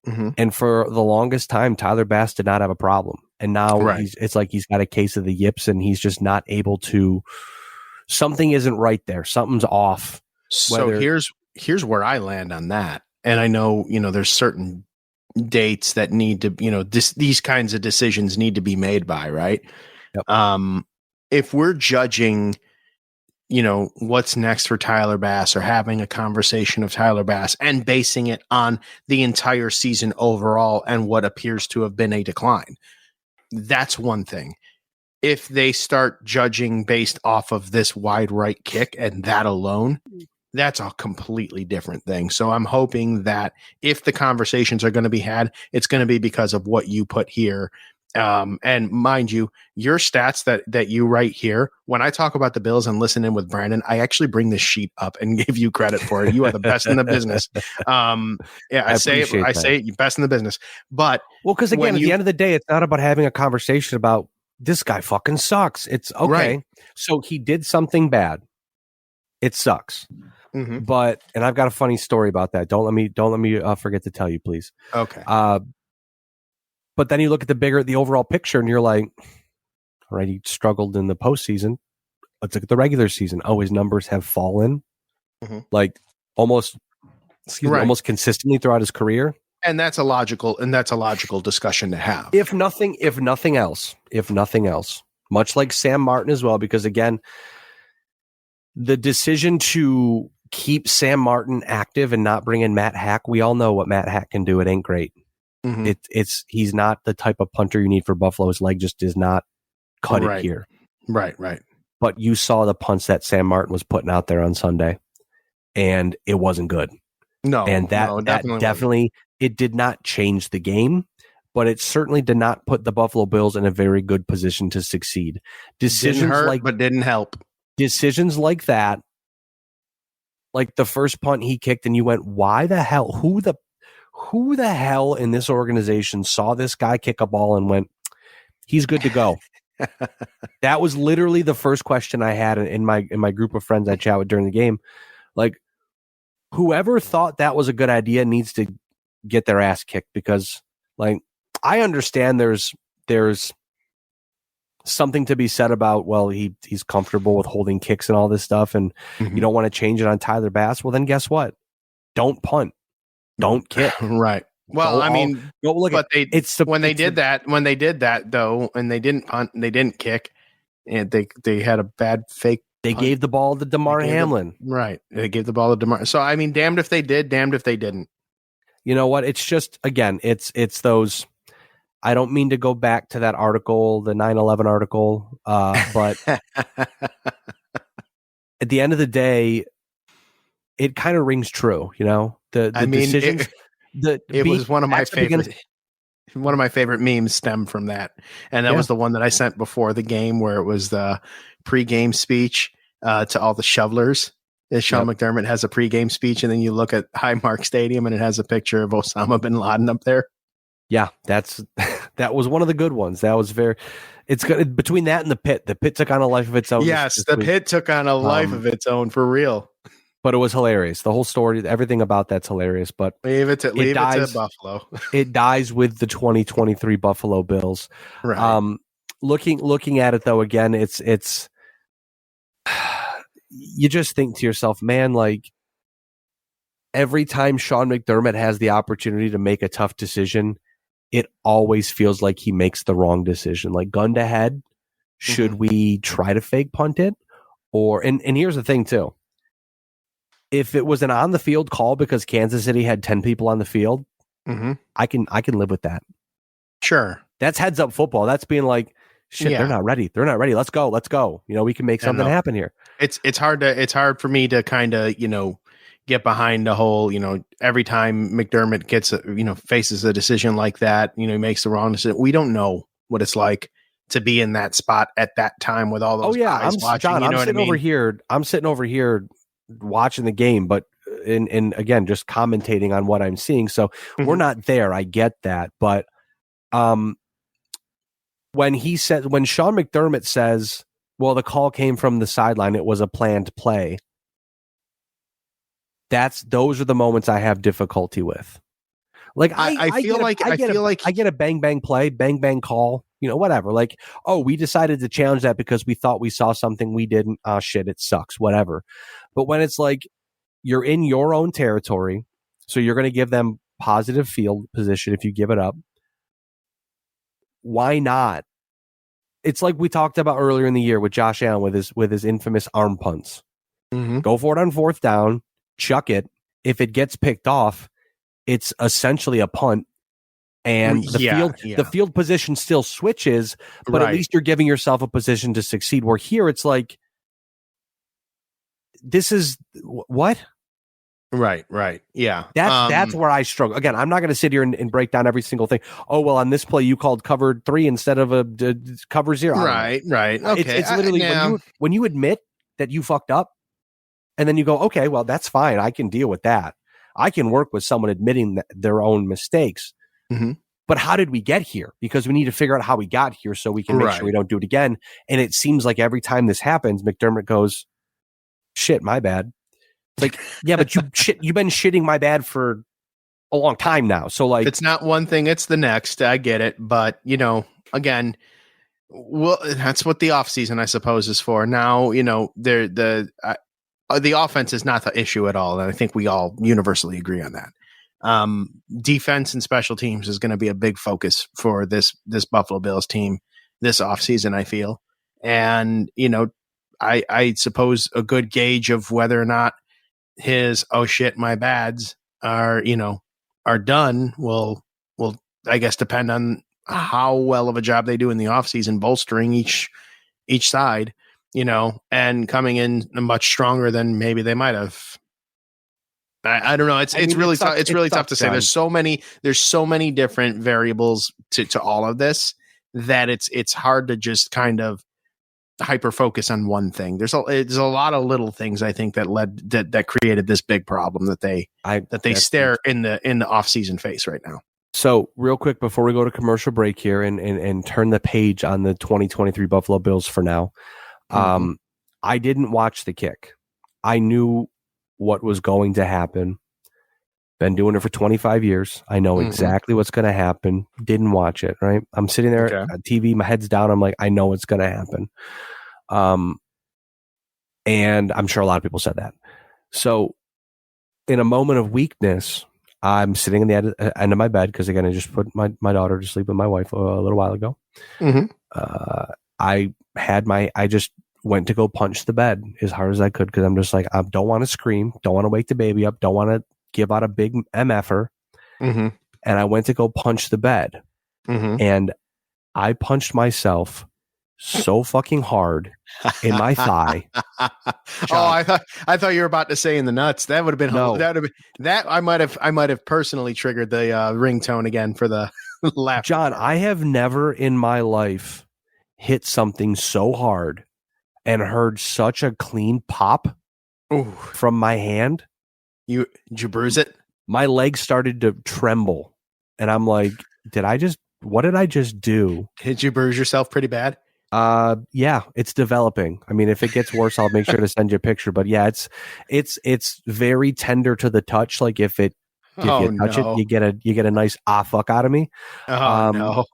and for the longest time, Tyler Bass did not have a problem, and now it's like he's got a case of the yips, and he's just not able to. Something isn't right there. Something's off. So here's where I land on that. And I know, there's certain dates that need to, these kinds of decisions need to be made by, right? Yep. If we're judging, what's next for Tyler Bass, or having a conversation of Tyler Bass and basing it on the entire season overall and what appears to have been a decline, that's one thing. If they start judging based off of this wide right kick and that alone, that's a completely different thing. So I'm hoping that if the conversations are going to be had, it's going to be because of what you put here. And mind you, your stats that you write here, when I talk about the Bills and listen in with Brandon, I actually bring this sheet up and give you credit for it. You are the best in the business. I say it, you best in the business. But because again, at the end of the day, it's not about having a conversation about this guy fucking sucks. It's okay. Right. So he did something bad. It sucks. But, and I've got a funny story about that. Don't let me forget to tell you, please. Okay. But then you look at the overall picture, and you're like, all right, he struggled in the postseason. Let's look at the regular season. Oh, his numbers have fallen, like almost consistently throughout his career. And that's a logical discussion to have. If nothing else, much like Sam Martin as well, because again, the decision to keep Sam Martin active and not bring in Matt Hack, we all know what Matt Hack can do. It ain't great. He's not the type of punter you need for Buffalo. His leg just does not cut it here. Right. But you saw the punts that Sam Martin was putting out there on Sunday, and it wasn't good. No, and that definitely it did not change the game, but it certainly did not put the Buffalo Bills in a very good position to succeed. But didn't help. Decisions like that, like the first punt he kicked, and you went, "Why the hell? Who the hell in this organization saw this guy kick a ball and went, he's good to go?" That was literally the first question I had in my group of friends I chat with during the game. Like, whoever thought that was a good idea needs to get their ass kicked, because, like, I understand there's something to be said about, well, he's comfortable with holding kicks and all this stuff, and you don't want to change it on Tyler Bass. Well, then guess what? Don't punt. Don't kick. Right. Well, when they did that though, and they didn't punt and they didn't kick, and they had a bad fake. They punt. gave the ball to DeMar Hamlin. Right. They gave the ball to DeMar. So, I mean, damned if they did, damned if they didn't. You know what? It's just, again, it's those, I don't mean to go back to that article, the 9/11 article, but at the end of the day, it kind of rings true, the decisions. It was one of my favorites. One of my favorite memes stemmed from that. And that was the one that I sent before the game, where it was the pregame speech to all the shovelers. Sean McDermott has a pregame speech, and then you look at Highmark Stadium and it has a picture of Osama bin Laden up there. Yeah, that was one of the good ones. That was it's good between that and the pit. The pit took on a life of its own. Yes, the pit took on a life of its own for real. But it was hilarious. The whole story, everything about that's hilarious. But leave it to Buffalo. It dies with the 2023 Buffalo Bills. Right. Looking at it though, again, it's you just think to yourself, man, like every time Sean McDermott has the opportunity to make a tough decision, it always feels like he makes the wrong decision. Like gun to head, should we try to fake punt it? Or and here's the thing too. If it was an on the field call because Kansas City had 10 people on the field, I can live with that. Sure. That's heads up football. That's being like, shit, they're not ready. They're not ready. Let's go. We can make something happen here. It's hard for me to kind of, get behind the whole, every time McDermott gets faces a decision like that, he makes the wrong decision. We don't know what it's like to be in that spot at that time with all those guys watching. John, I'm sitting over here watching the game, but and again, just commentating on what I'm seeing. So we're not there. I get that. But when Sean McDermott says, well, the call came from the sideline, it was a planned play. Those are the moments I have difficulty with. Like I feel like I get a bang bang play, bang bang call, whatever. Like, oh, we decided to challenge that because we thought we saw something we didn't. Oh shit, it sucks, whatever. But when it's like you're in your own territory, so you're going to give them positive field position if you give it up. Why not? It's like we talked about earlier in the year with Josh Allen with his infamous arm punts. Go for it on fourth down, chuck it. If it gets picked off, it's essentially a punt, and the field position still switches, but at least you're giving yourself a position to succeed. Where here, it's like, this is what? Right. Yeah. That's where I struggle. Again, I'm not going to sit here and break down every single thing. Oh, well, on this play, you called cover 3 instead of a cover 0. Right. Okay. It's literally when you admit that you fucked up, and then you go, okay, well, that's fine. I can deal with that. I can work with someone admitting their own mistakes. But how did we get here? Because we need to figure out how we got here so we can make sure we don't do it again. And it seems like every time this happens, McDermott goes, shit, my bad. Like, yeah, but you've been shitting my bad for a long time now. So like, it's not one thing, it's the next. I get it. But, again, well, that's what the offseason, I suppose, is for. Now, the offense is not the issue at all. And I think we all universally agree on that. Defense and special teams is going to be a big focus for this Buffalo Bills team this offseason, I feel. And, I suppose a good gauge of whether or not his, oh shit, my bads are done will I guess depend on how well of a job they do in the offseason, bolstering each side, and coming in much stronger than maybe they might have. I don't know. It's really tough. It's really tough to say. There's so many different variables to all of this that it's hard to just kind of hyper focus on one thing. There's a lot of little things, I think, that created this big problem that they stare in the off season face right now. So real quick before we go to commercial break here and turn the page on the 2023 Buffalo Bills for now. I didn't watch the kick. I knew what was going to happen. Been doing it for 25 years. I know exactly what's going to happen. Didn't watch it, right? I'm sitting there at TV, my head's down. I'm like, I know what's going to happen. And I'm sure a lot of people said that. So in a moment of weakness, I'm sitting in the end of my bed because, again, I just put my daughter to sleep with my wife a little while ago. I just went to go punch the bed as hard as I could because I'm just like, I don't want to scream, don't want to wake the baby up, don't want to give out a big MFer. And I went to go punch the bed. And I punched myself so fucking hard in my thigh. I thought you were about to say in the nuts. That would have been that I might have personally triggered the ringtone again for the Laugh. John, I have never in my life hit something so hard and heard such a clean pop from my hand. Did you bruise it? My legs started to tremble, and I'm like, what did I just do? Did you bruise yourself pretty bad? Yeah, it's developing. I mean, if it gets worse, I'll make sure to send you a picture. But yeah, it's very tender to the touch. Like if you touch it, you get a nice fuck out of me. No.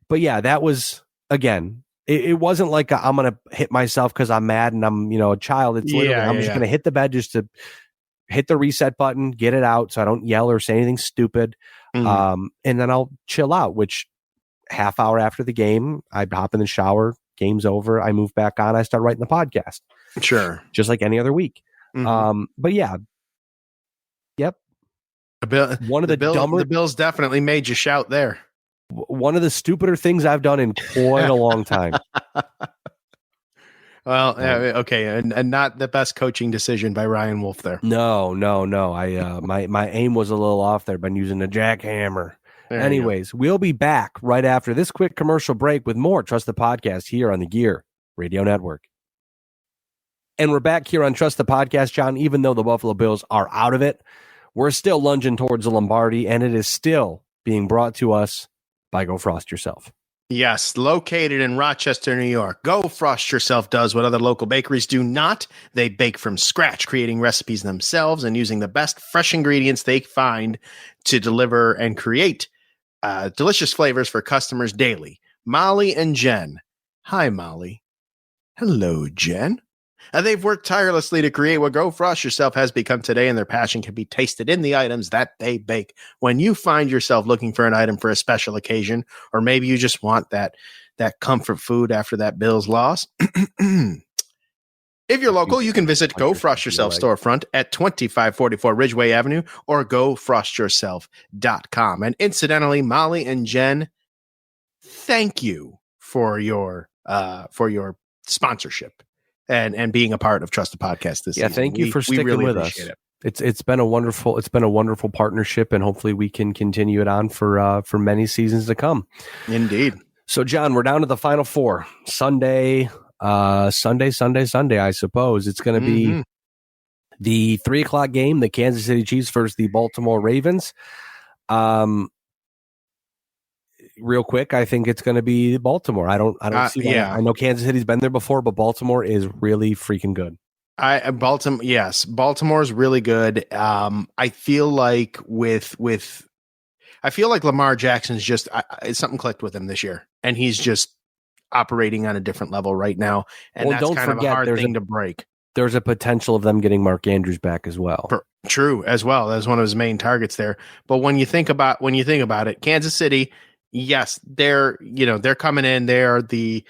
But yeah, that was again. It wasn't like I'm gonna hit myself because I'm mad and I'm a child. It's literally I'm just gonna hit the bed just to hit the reset button, get it out, so I don't yell or say anything stupid. And then I'll chill out. Which half hour after the game, I hop in the shower. Game's over. I move back on. I start writing the podcast. Sure, just like any other week. But yeah, yep. The Bills definitely made you shout there. One of the stupider things I've done in quite a long time. Well, okay, and not the best coaching decision by Ryan Wolfe there. No. I my aim was a little off there by using the jackhammer. Anyways, we'll be back right after this quick commercial break with more Trust the Podcast here on the Gear Radio Network. And we're back here on Trust the Podcast, John. Even though the Buffalo Bills are out of it, we're still lunging towards the Lombardi, and it is still being brought to us by Go Frost Yourself. Yes, located in Rochester, New York. Go Frost Yourself does what other local bakeries do not. They bake from scratch, creating recipes themselves and using the best fresh ingredients they find to deliver and create delicious flavors for customers daily. Molly and Jen. Hi, Molly. Hello, Jen. They've worked tirelessly to create what Go Frost Yourself has become today, and their passion can be tasted in the items that they bake. When you find yourself looking for an item for a special occasion, or maybe you just want that comfort food after that Bills loss, if you're local, you can visit Go Frost Yourself storefront at 2544 Ridgeway Avenue or gofrostyourself.com. And incidentally, Molly and Jen, thank you for your sponsorship. And being a part of Trust the Podcast this season. Thank you for sticking really with us. It's been a wonderful partnership, and hopefully we can continue it on for many seasons to come. Indeed. So, John, we're down to the final four. Sunday. I suppose it's going to be the 3:00 game, the Kansas City Chiefs versus the Baltimore Ravens. Real quick, I think it's going to be Baltimore. I don't see why. I know Kansas City's been there before, but Baltimore is really freaking good. Baltimore's really good. I feel like I feel like Lamar Jackson's just something clicked with him this year, and he's just operating on a different level right now. And that's kind of a hard thing to break. There's a potential of them getting Mark Andrews back as well. True, as well. That's one of his main targets there. But when you think about it, Kansas City. Yes, they're coming in. They're the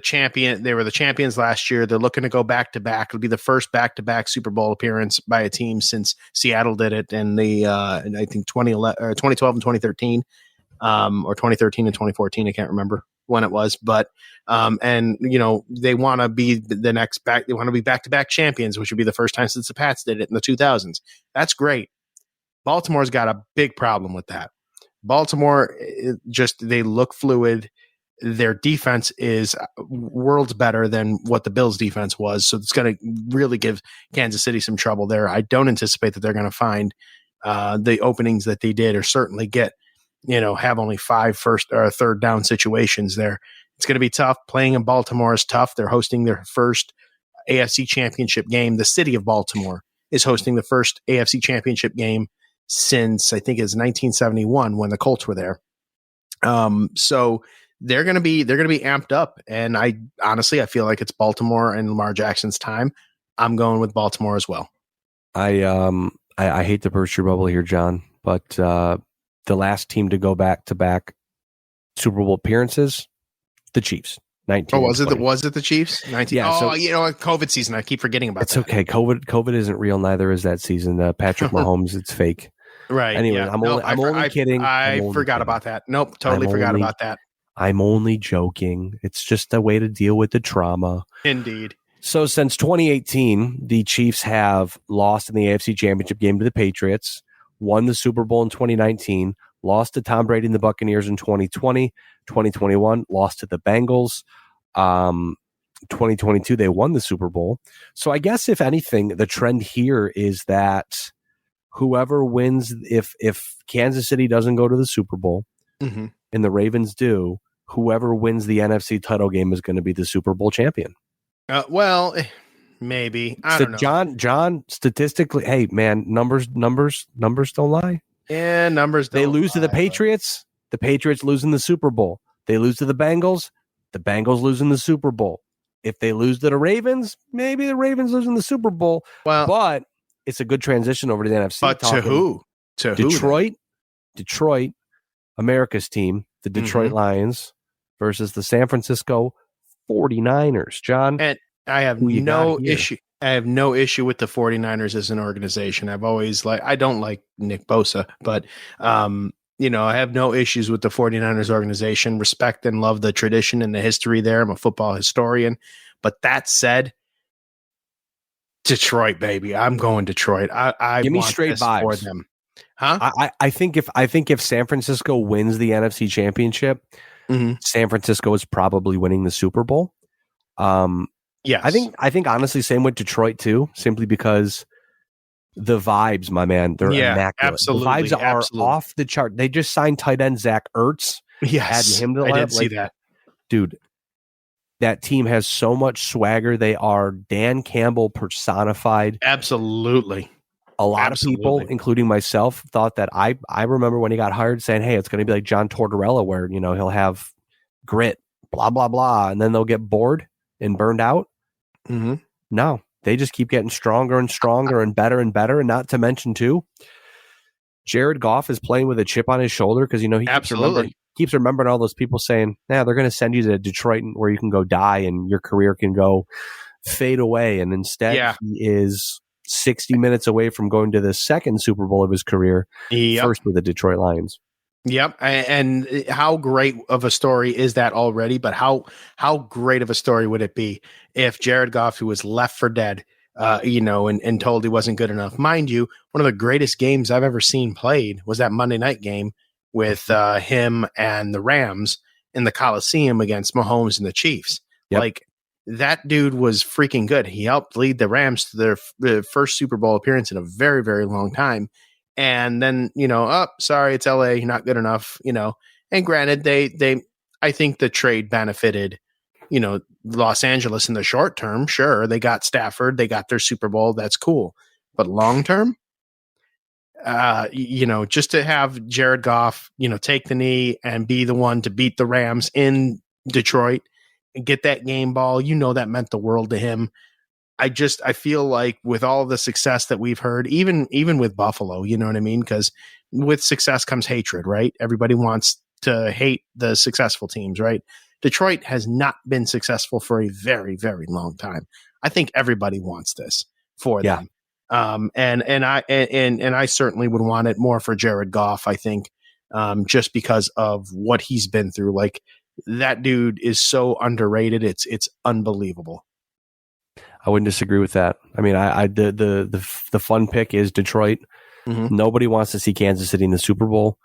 champion. They were the champions last year. They're looking to go back to back. It'll be the first back to back Super Bowl appearance by a team since Seattle did it in the I think 2012 and 2013, or 2013 and 2014. I can't remember when it was, but they want to be the next back. They want to be back to back champions, which would be the first time since the Pats did it in the 2000s. That's great. Baltimore's got a big problem with that. Baltimore, they look fluid. Their defense is worlds better than what the Bills' defense was. So it's going to really give Kansas City some trouble there. I don't anticipate that they're going to find the openings that they did, or certainly get, have only 5 first or third down situations there. It's going to be tough. Playing in Baltimore is tough. They're hosting their first AFC Championship game. The city of Baltimore is hosting the first AFC Championship game since I think it's 1971 when the Colts were there. So they're going to be amped up. And I feel like it's Baltimore and Lamar Jackson's time. I'm going with Baltimore as well. I hate to burst your bubble here, John, but the last team to go back to back Super Bowl appearances, the Chiefs. 19. Oh, was it the Chiefs? 19. Yeah. COVID season. I keep forgetting about that. It's okay. COVID isn't real. Neither is that season. Patrick Mahomes, it's fake. Right. Anyway, yeah. I'm only kidding. I forgot about that. Nope. Totally forgot about that. I'm only joking. It's just a way to deal with the trauma. Indeed. So since 2018, the Chiefs have lost in the AFC Championship game to the Patriots, won the Super Bowl in 2019, lost to Tom Brady and the Buccaneers in 2020. 2021, lost to the Bengals. 2022, they won the Super Bowl. So I guess, if anything, the trend here is that whoever wins, if Kansas City doesn't go to the Super Bowl and the Ravens do, whoever wins the NFC title game is going to be the Super Bowl champion. Well, maybe. I don't know. John, statistically, hey, man, numbers don't lie. Yeah, numbers don't They lose to the Patriots. The Patriots lose in the Super Bowl. They lose to the Bengals lose in the Super Bowl. If they lose to the Ravens, maybe the Ravens lose in the Super Bowl. Well, but it's a good transition over to the NFC. But to who? To Detroit. Detroit, America's team, the Detroit Lions versus the San Francisco 49ers. John, and I have no issue. I have no issue with the 49ers as an organization. I don't like Nick Bosa, but I have no issues with the 49ers organization. Respect and love the tradition and the history there. I'm a football historian. But that said, Detroit, baby. I'm going Detroit. I give me want straight vibes for them. Huh? I think if San Francisco wins the NFC Championship, San Francisco is probably winning the Super Bowl. Yes. I think honestly, same with Detroit too, simply because the vibes, my man, they're immaculate. Absolutely, the vibes are off the chart. They just signed tight end Zach Ertz. Yes, him to I did see that. Dude, that team has so much swagger. They are Dan Campbell personified. Absolutely. A lot of people, including myself, thought that I remember when he got hired saying, hey, it's going to be like John Tortorella where, he'll have grit, blah, blah, blah. And then they'll get bored and burned out. No, they just keep getting stronger and stronger and better and better. And not to mention, too, Jared Goff is playing with a chip on his shoulder because, he keeps remembering all those people saying, they're going to send you to Detroit where you can go die and your career can go fade away. And instead, he is 60 minutes away from going to the second Super Bowl of his career, first with the Detroit Lions. Yep. And how great of a story is that already? But how great of a story would it be if Jared Goff, who was left for dead, and told he wasn't good enough? Mind you, one of the greatest games I've ever seen played was that Monday night game with him and the Rams in the Coliseum against Mahomes and the Chiefs. Yep. Like, that dude was freaking good. He helped lead the Rams to their first Super Bowl appearance in a very, very long time. And then, sorry, it's LA. You're not good enough, And granted, I think the trade benefited, Los Angeles in the short term. Sure, they got Stafford, they got their Super Bowl. That's cool. But long term, just to have Jared Goff, take the knee and be the one to beat the Rams in Detroit and get that game ball, that meant the world to him. I feel like with all of the success that we've heard, even with Buffalo, you know what I mean? Because with success comes hatred, right? Everybody wants to hate the successful teams, right? Detroit has not been successful for a very, very long time. I think everybody wants this for them. And I certainly would want it more for Jared Goff, I think, just because of what he's been through. Like, that dude is so underrated. It's unbelievable. I wouldn't disagree with that. I mean, the fun pick is Detroit. Nobody wants to see Kansas City in the Super Bowl,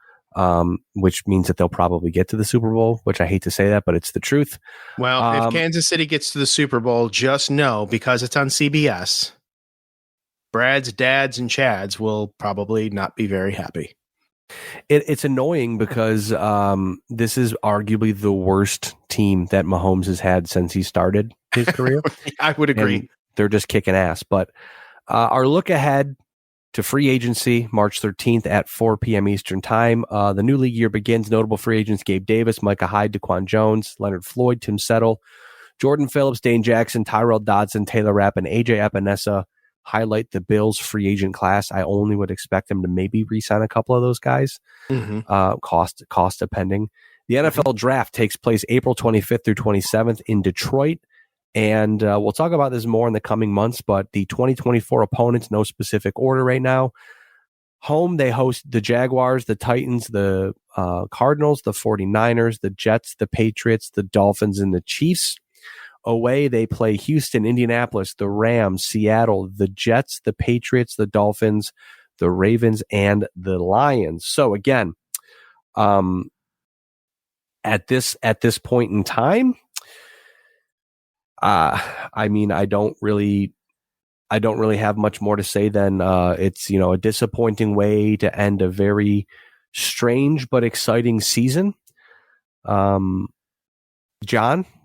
which means that they'll probably get to the Super Bowl, which I hate to say that, but it's the truth. Well, if Kansas City gets to the Super Bowl, just know, because it's on CBS, Brad's dads and Chads will probably not be very happy. It's annoying because this is arguably the worst team that Mahomes has had since he started his career. I would agree. And they're just kicking ass. But our look ahead to free agency, March 13th at 4 p.m. Eastern time. The new league year begins. Notable free agents: Gabe Davis, Micah Hyde, Daquan Jones, Leonard Floyd, Tim Settle, Jordan Phillips, Dane Jackson, Tyrell Dodson, Taylor Rapp, and AJ Epinesa highlight the Bills' free agent class. I only would expect them to maybe re-sign a couple of those guys, cost depending. The NFL draft takes place April 25th through 27th in Detroit. And we'll talk about this more in the coming months, but the 2024 opponents, no specific order right now. Home, they host the Jaguars, the Titans, the Cardinals, the 49ers, the Jets, the Patriots, the Dolphins, and the Chiefs. Away, they play Houston, Indianapolis, the Rams, Seattle, the Jets, the Patriots, the Dolphins, the Ravens, and the Lions. So again, At this point in time, I mean, I don't really have much more to say than it's, a disappointing way to end a very strange but exciting season. John,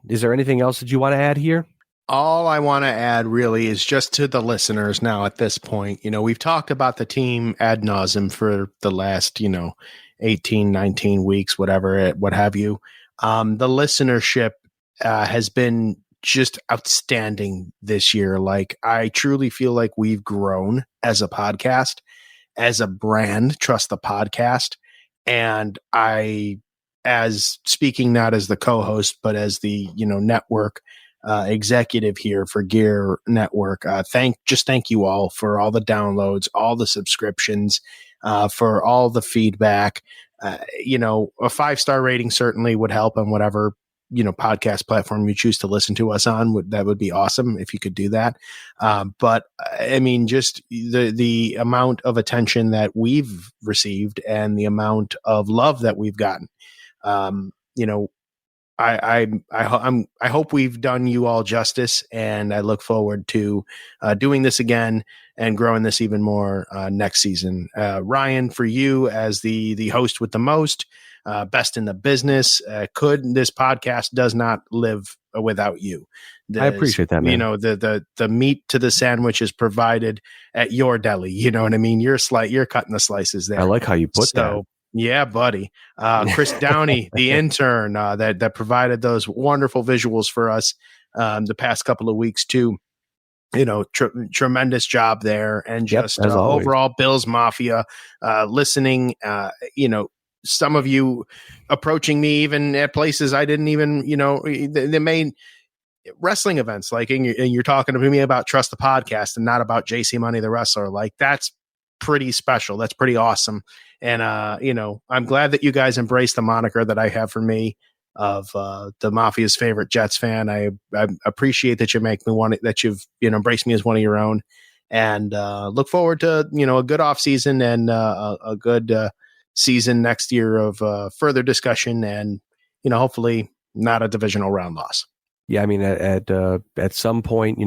is there anything else that you want to add here? All I want to add really is just to the listeners now at this point. We've talked about the team ad nauseum for the last, 18, 19 weeks, whatever, what have you. The listenership has been just outstanding this year. Like, I truly feel like we've grown as a podcast, as a brand, Trust the Podcast. And as speaking not as the co-host, but as the, network executive here for Gear Network, thank you all for all the downloads, all the subscriptions, for all the feedback. A 5-star rating certainly would help on whatever podcast platform you choose to listen to us on. That would be awesome if you could do that. But I mean, just the amount of attention that we've received and the amount of love that we've gotten. I hope we've done you all justice, and I look forward to doing this again and growing this even more next season. Ryan, for you as the host with the most, best in the business, this podcast does not live without you. I appreciate that, man. The meat to the sandwich is provided at your deli. You know what I mean? You're cutting the slices there. I like how you put that. Yeah, buddy. Chris Downey, the intern that provided those wonderful visuals for us the past couple of weeks too. Tremendous job there. And just overall Bills Mafia, listening, some of you approaching me even at places I didn't even, the main wrestling events, like, and you're talking to me about Trust the Podcast and not about JC Money the Wrestler. Like, that's pretty special. That's pretty awesome. And, I'm glad that you guys embrace the moniker that I have for me of the Mafia's favorite Jets fan. I appreciate that you make me want it, that you've embraced me as one of your own, and look forward to a good off season and a good season next year of further discussion and hopefully not a divisional round loss. Yeah, I mean, at some point,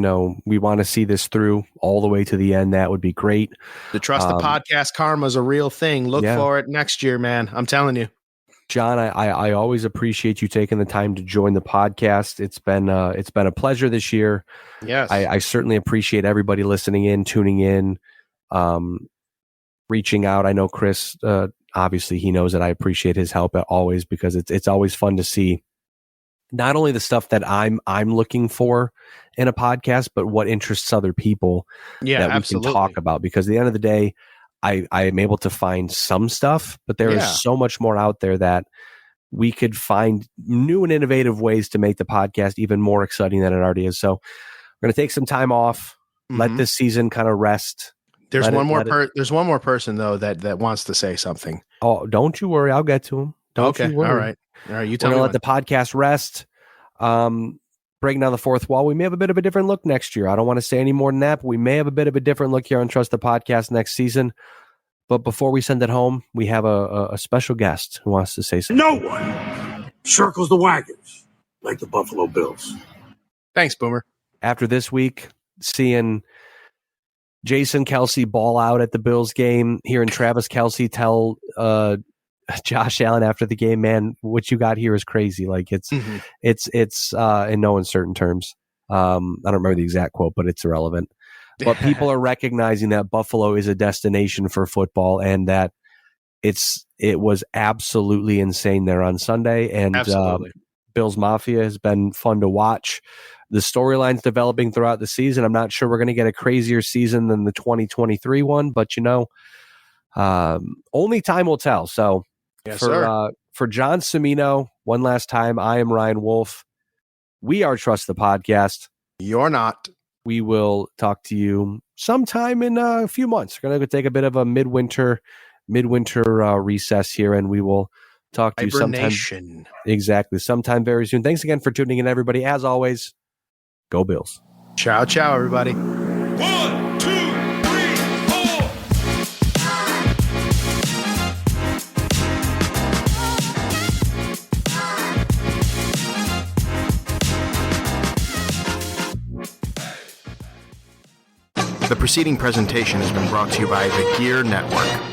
we want to see this through all the way to the end. That would be great. The Trust the Podcast karma is a real thing. Look for it next year, man. I'm telling you. John, I always appreciate you taking the time to join the podcast. It's been a pleasure this year. Yes, I certainly appreciate everybody listening in, tuning in, reaching out. I know Chris, obviously, he knows that I appreciate his help always, because it's always fun to see not only the stuff that I'm looking for in a podcast, but what interests other people that we can talk about. Because at the end of the day, I am able to find some stuff, but there is so much more out there that we could find new and innovative ways to make the podcast even more exciting than it already is. So we're going to take some time off, let this season kind of rest. There's one more person though that wants to say something. Oh, don't you worry. I'll get to him. Don't you worry. All right. You tell me. Let the podcast rest. Breaking down the fourth wall. We may have a bit of a different look next year. I don't want to say any more than that, but we may have a bit of a different look here on Trust the Podcast next season. But before we send it home, we have a special guest who wants to say something. No one circles the wagons like the Buffalo Bills. Thanks, Boomer. After this week, seeing Jason Kelce ball out at the Bills game, hearing Travis Kelce tell Josh Allen after the game, man, what you got here is crazy. Like, it's in no uncertain terms. I don't remember the exact quote, but it's irrelevant. But people are recognizing that Buffalo is a destination for football, and that it was absolutely insane there on Sunday. And Bills Mafia has been fun to watch. The storyline's developing throughout the season. I'm not sure we're going to get a crazier season than the 2023 one, but only time will tell. So for John Cimino, one last time, I am Ryan Wolfe. We are Trust the Podcast. You're not. We will talk to you sometime in a few months. We're going to take a bit of a midwinter recess here, and we will talk to you sometime. Exactly. Sometime very soon. Thanks again for tuning in, everybody. As always, go Bills. Ciao, everybody. 1, 2, 3, 4. preceding presentation has been brought to you by the Gear Network.